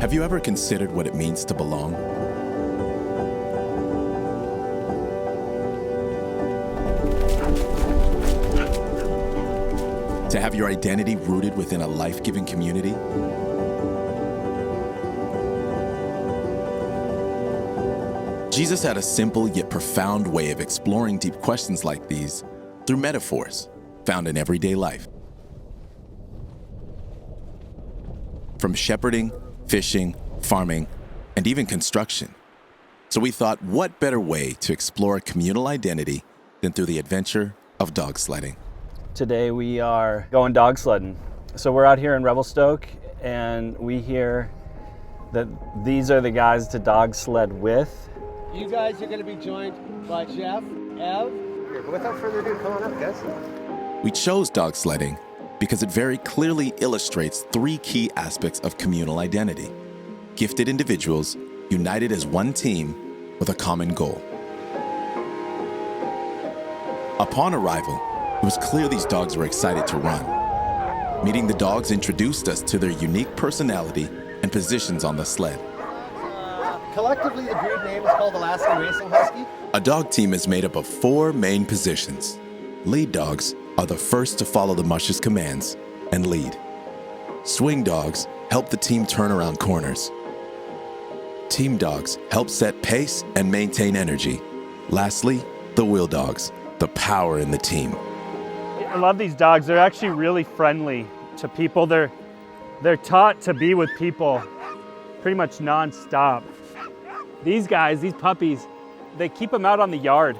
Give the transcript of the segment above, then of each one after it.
Have you ever considered what it means to belong? To have your identity rooted within a life-giving community? Jesus had a simple yet profound way of exploring deep questions like these through metaphors found in everyday life. From shepherding, fishing, farming, and even construction. So we thought, what better way to explore communal identity than through the adventure of dog sledding? Today we are going dog sledding. So we're out here in Revelstoke, and we hear that these are the guys to dog sled with. You guys are going to be joined by Jeff, Ev. But without further ado, come on up, guys. We chose dog sledding because it very clearly illustrates three key aspects of communal identity. Gifted individuals united as one team with a common goal. Upon arrival, it was clear these dogs were excited to run. Meeting the dogs introduced us to their unique personality and positions on the sled. Collectively, the breed name is called Alaskan Racing Husky. A dog team is made up of four main positions. Lead dogs are the first to follow the musher's commands and lead. Swing dogs help the team turn around corners. Team dogs help set pace and maintain energy. Lastly, the wheel dogs, the power in the team. I love these dogs. They're actually really friendly to people. They're taught to be with people pretty much non-stop. These guys, these puppies, they keep them out on the yard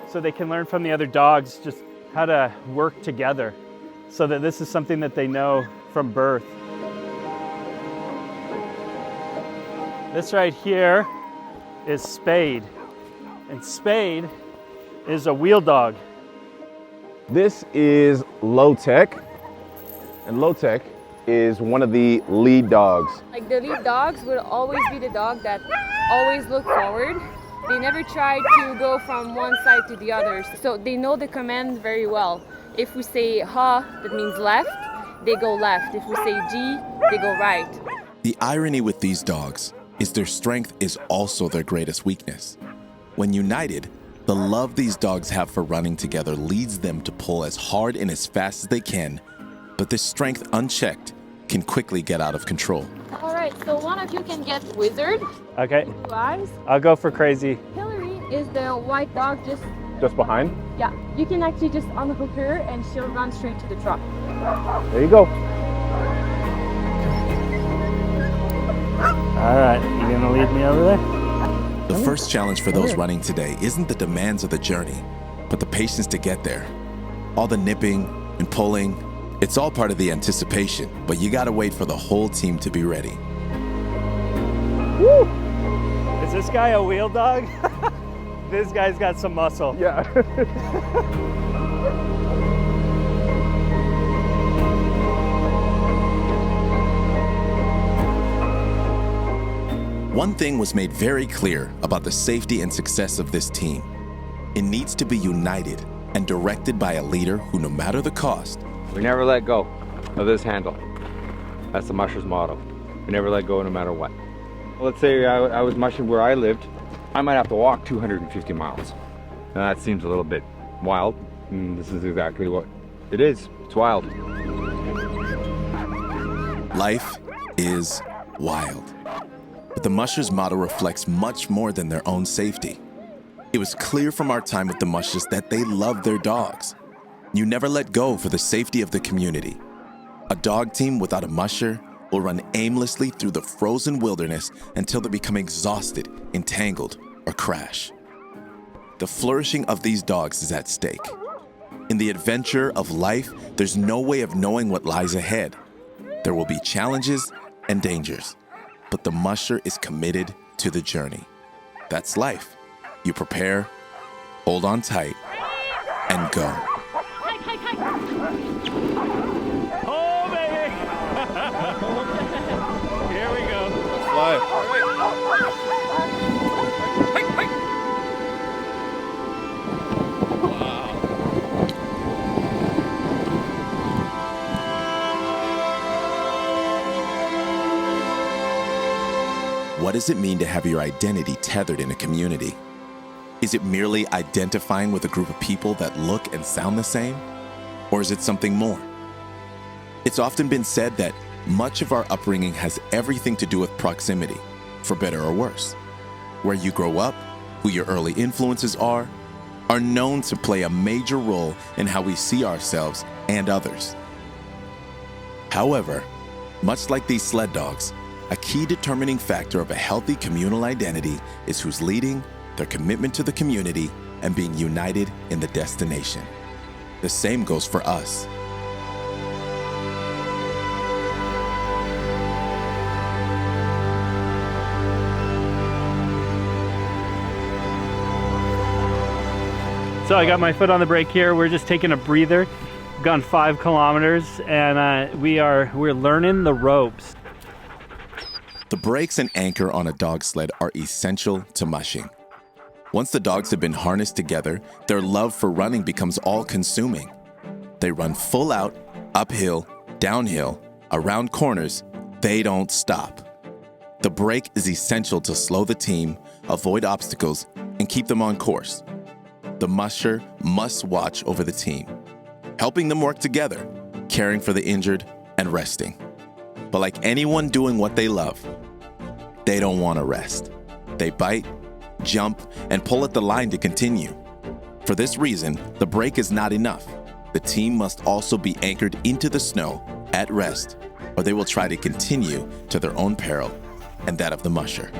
so they can learn from the other dogs just how to work together, so that this is something that they know from birth. This right here is Spade, and Spade is a wheel dog. This is Low Tech, and Low Tech is one of the lead dogs. Like the lead dogs will always be the dog that always look forward. They never try to go from one side to the other. So they know the command very well. If we say ha, that means left, they go left. If we say G, they go right. The irony with these dogs is their strength is also their greatest weakness. When united, the love these dogs have for running together leads them to pull as hard and as fast as they can, but this strength unchecked can quickly get out of control. All right, so one of you can get Wizard. Okay, Blue eyes. I'll go for Crazy. Hillary is the white dog, Just behind? yeah. You can actually just unhook her and she'll run straight to the truck. There you go. All right, you gonna lead me over there? The first challenge for those running today isn't the demands of the journey, but the patience to get there. All the nipping and pulling, it's all part of the anticipation, but you gotta wait for the whole team to be ready. Woo! Is this guy a wheel dog? This guy's got some muscle. Yeah. One thing was made very clear about the safety and success of this team. It needs to be united and directed by a leader who, no matter the cost, we never let go of this handle. That's the musher's motto. We never let go no matter what. Let's say I was mushing where I lived. I might have to walk 250 miles. Now that seems a little bit wild. And this is exactly what it is. It's wild. life is wild. But the mushers' motto reflects much more than their own safety. It was clear from our time with the mushers that they love their dogs. You never let go for the safety of the community. A dog team without a musher will run aimlessly through the frozen wilderness until they become exhausted, entangled, or crash. The flourishing of these dogs is at stake. In the adventure of life, there's no way of knowing what lies ahead. There will be challenges and dangers, but the musher is committed to the journey. That's life. You prepare, hold on tight, and go. Oh, baby! Here we go. Let's fly. what does it mean to have your identity tethered in a community? Is it merely identifying with a group of people that look and sound the same? Or is it something more? It's often been said that much of our upbringing has everything to do with proximity, for better or worse. Where you grow up, who your early influences are known to play a major role in how we see ourselves and others. However, much like these sled dogs, a key determining factor of a healthy communal identity is who's leading, their commitment to the community, and being united in the destination. The same goes for us. So I got my foot on the brake here. We're just taking a breather. We've gone 5 kilometers and we're learning the ropes. The brakes and anchor on a dog sled are essential to mushing. Once the dogs have been harnessed together, their love for running becomes all-consuming. They run full out, uphill, downhill, around corners. They don't stop. The brake is essential to slow the team, avoid obstacles, and keep them on course. The musher must watch over the team, helping them work together, caring for the injured, and resting. But like anyone doing what they love, they don't want to rest. They bite, jump, and pull at the line to continue. For this reason, the brake is not enough. The team must also be anchored into the snow at rest, or they will try to continue to their own peril and that of the musher.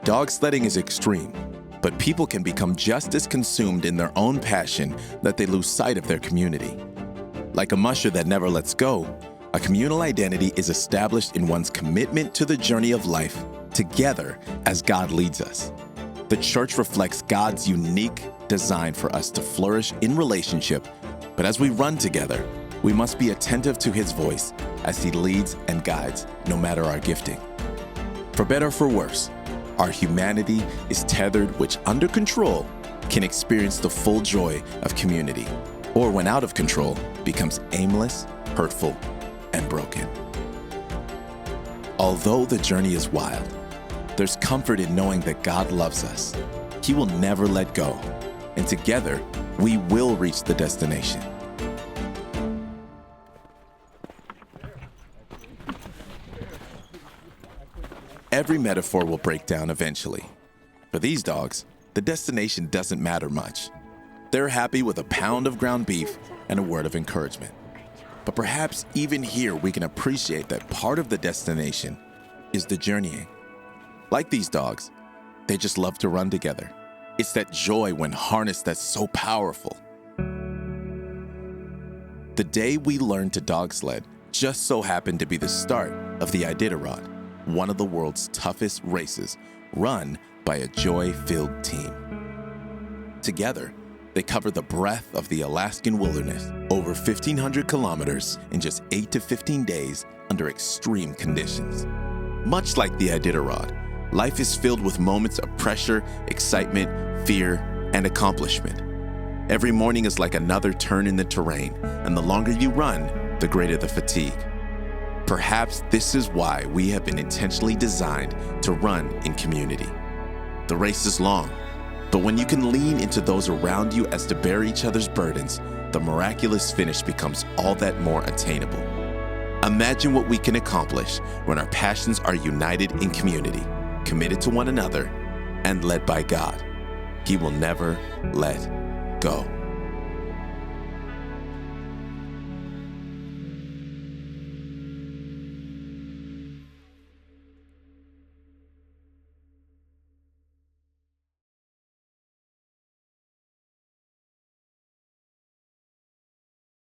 Dog sledding is extreme, but people can become just as consumed in their own passion that they lose sight of their community. Like a musher that never lets go, a communal identity is established in one's commitment to the journey of life together as God leads us. The church reflects God's unique design for us to flourish in relationship, but as we run together, we must be attentive to His voice as He leads and guides, no matter our gifting. For better or for worse, our humanity is tethered, which under control can experience the full joy of community, or when out of control, becomes aimless, hurtful, and broken. Although the journey is wild, there's comfort in knowing that God loves us. He will never let go, and together, we will reach the destination. Every metaphor will break down eventually. For these dogs, the destination doesn't matter much. They're happy with a pound of ground beef and a word of encouragement. But perhaps even here we can appreciate that part of the destination is the journeying. Like these dogs, they just love to run together. It's that joy when harnessed that's so powerful. The day we learned to dog sled just so happened to be the start of the Iditarod, one of the world's toughest races, run by a joy-filled team. Together, they cover the breadth of the Alaskan wilderness, over 1,500 kilometers in just 8 to 15 days under extreme conditions. Much like the Iditarod, life is filled with moments of pressure, excitement, fear, and accomplishment. Every morning is like another turn in the terrain, and the longer you run, the greater the fatigue. Perhaps this is why we have been intentionally designed to run in community. The race is long, but when you can lean into those around you as to bear each other's burdens, the miraculous finish becomes all that more attainable. Imagine what we can accomplish when our passions are united in community, committed to one another, and led by God. He will never let go.